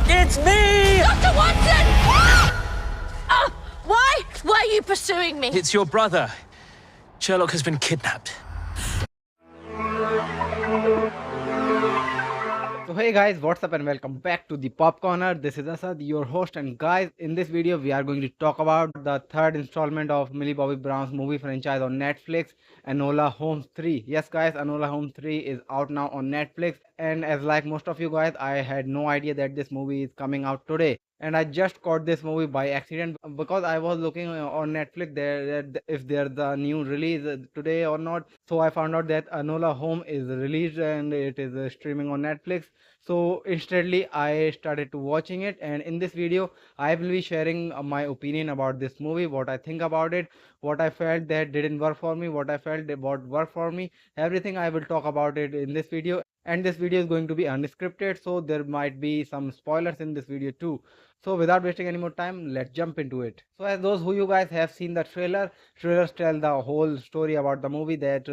It's me! Dr. Watson! Why? Why are you pursuing me? It's your brother. Sherlock has been kidnapped. So hey guys, what's up and welcome back to the Pop Corner. This is Asad, your host, and guys, in this video we are going to talk about the third installment of Millie Bobby Brown's movie franchise on Netflix, Enola Holmes 3. Yes guys, Enola Holmes 3 is out now on Netflix, and as like most of you guys, I had no idea that this movie is coming out today. And I just caught this movie by accident because I was looking on Netflix there that if there's a new release today or not. So I found out that Enola Holmes is released and it is streaming on Netflix. So instantly I started to watching it, and in this video I will be sharing my opinion about this movie, what I think about it, what I felt that didn't work for me, what I felt about worked for me. Everything I will talk about it in this video, and this video is going to be unscripted, so there might be some spoilers in this video too. So without wasting any more time, let's jump into it. So as those who you guys have seen the trailers tell the whole story about the movie, that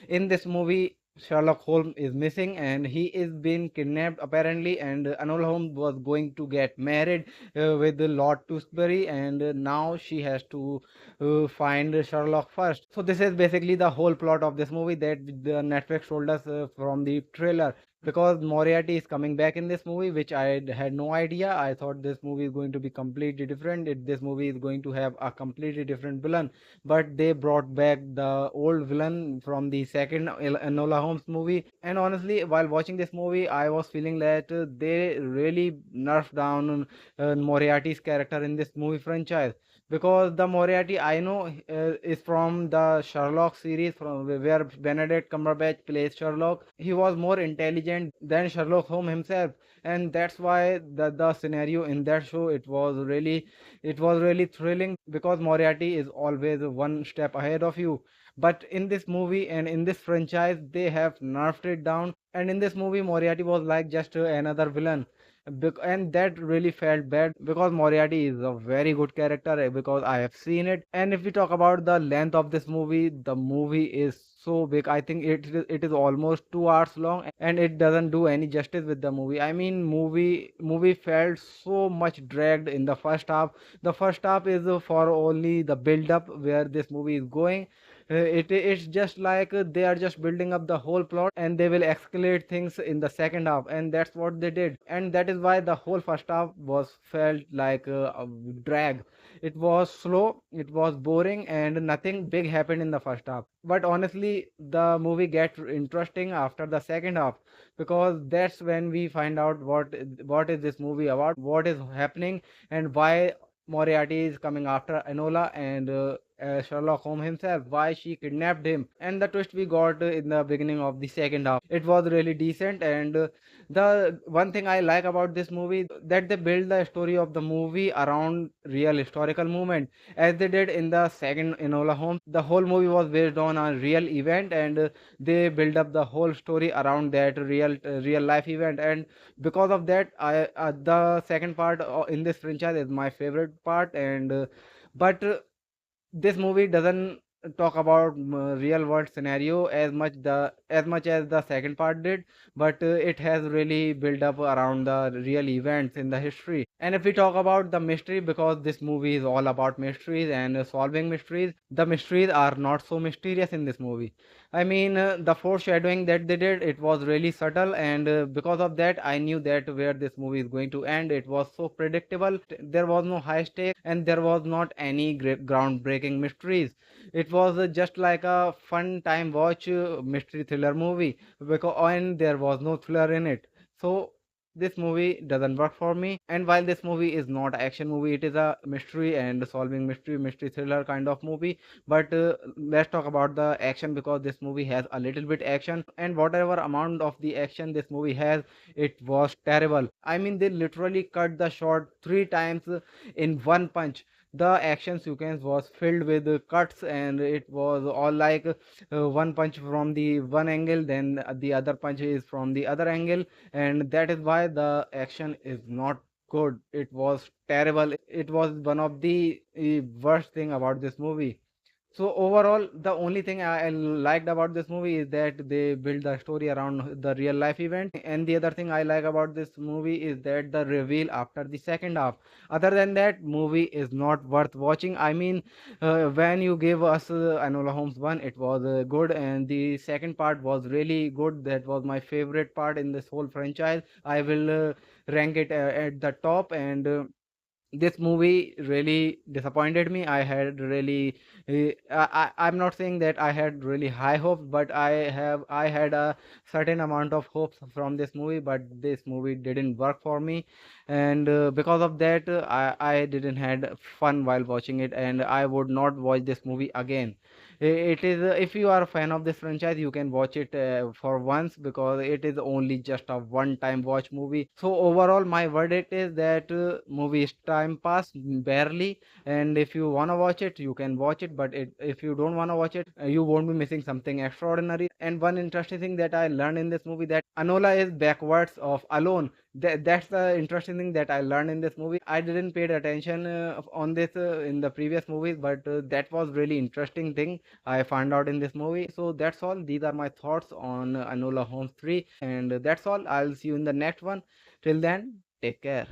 in this movie Sherlock Holmes is missing and he is being kidnapped apparently, and Enola Holmes was going to get married with Lord Tewkesbury, and now she has to find Sherlock first. So this is basically the whole plot of this movie that the Netflix told us from the trailer, because Moriarty is coming back in this movie, which I had no idea. I thought this movie is going to be completely different. This movie is going to have a completely different villain, but they brought back the old villain from the second Enola Holmes movie. And honestly, while watching this movie, I was feeling that they really nerfed down Moriarty's character in this movie franchise, because the Moriarty I know is from the Sherlock series, from where Benedict Cumberbatch plays Sherlock. He was more intelligent than Sherlock Holmes himself, and that's why the scenario in that show, it was really thrilling, because Moriarty is always one step ahead of you. But in this movie and in this franchise, they have nerfed it down, and in this movie Moriarty was like just another villain. And that really felt bad, because Moriarty is a very good character, because I have seen it. And if we talk about the length of this movie, the movie is so big. I think it is almost 2 hours long, and it doesn't do any justice with the movie. I mean, movie felt so much dragged in the first half. The first half is for only the build up where this movie is going. It's just like they are just building up the whole plot, and they will escalate things in the second half, and that's what they did. And that is why the whole first half was felt like a drag. It was slow, it was boring, and nothing big happened in the first half. But honestly, the movie gets interesting after the second half, because that's when we find out what is this movie about, what is happening, and why Moriarty is coming after Enola, and Sherlock Holmes himself, why she kidnapped him. And the twist we got in the beginning of the second half, it was really decent. And the one thing I like about this movie, that they build the story of the movie around real historical movement, as they did in the second Enola Holmes. The whole movie was based on a real event, and they build up the whole story around that real life event. And because of that, I the second part in this franchise is my favorite part. And but this movie doesn't talk about real world scenario as much as the second part did, but it has really built up around the real events in the history. And if we talk about the mystery, because this movie is all about mysteries and solving mysteries, the mysteries are not so mysterious in this movie. I mean, the foreshadowing that they did, it was really subtle, and because of that, I knew that where this movie is going to end. It was so predictable. There was no high stakes, and there was not any great groundbreaking mysteries. It was just like a fun time watch mystery thriller movie, because and there was no thriller in it. So this movie doesn't work for me. And while this movie is not an action movie, it is a mystery and solving mystery thriller kind of movie. But let's talk about the action, because this movie has a little bit action, and whatever amount of the action this movie has, it was terrible. I mean, they literally cut the shot 3 times in one punch. The action sequence was filled with cuts, and it was all like one punch from the one angle, then the other punch is from the other angle, and that is why the action is not good. It was terrible. It was one of the worst thing about this movie. So overall, the only thing I liked about this movie is that they build the story around the real life event. And the other thing I like about this movie is that the reveal after the second half. Other than that, movie is not worth watching. I mean, when you gave us Enola Holmes 1, it was good, and the second part was really good. That was my favorite part in this whole franchise. I will rank it at the top, and this movie really disappointed me. I had really I'm not saying that I had really high hopes, but I had a certain amount of hopes from this movie, but this movie didn't work for me. And because of that, I didn't had fun while watching it, and I would not watch this movie again. It is if you are a fan of this franchise, you can watch it for once, because it is only just a one time watch movie. So overall, my verdict is that movie is time pass barely, and if you want to watch it, you can watch it, but if you don't want to watch it, you won't be missing something extraordinary. And one interesting thing that I learned in this movie, that Anola is backwards of alone. That's the interesting thing that I learned in this movie. I didn't pay attention on this in the previous movies, but that was really interesting thing I found out in this movie. So that's all. These are my thoughts on Enola Holmes 3, and that's all. I'll see you in the next one. Till then, take care.